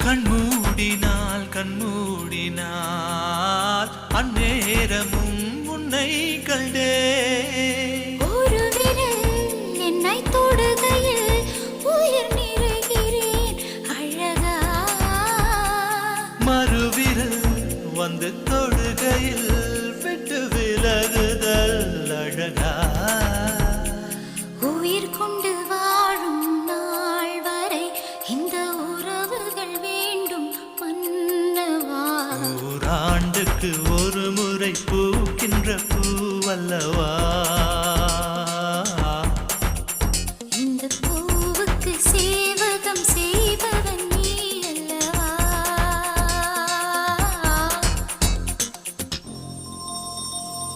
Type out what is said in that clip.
கண்மூடினால் அந்நேரமும் உன்னை கண்டே ஒரு விரல் என்னை தொடுகையில் உயிர் நிறைகிறேன் அழகா மறுவிரல் வந்து தொடுகையில் விட்டு விலகுதல் அழகா உயிர் கொண்டு வாழும் நாள் வரை இந்த உறவுகள் வேண்டும் மன்னவா ஓராண்டுக்கு ஒரு முறை பூக்கின்ற பூவல்லவா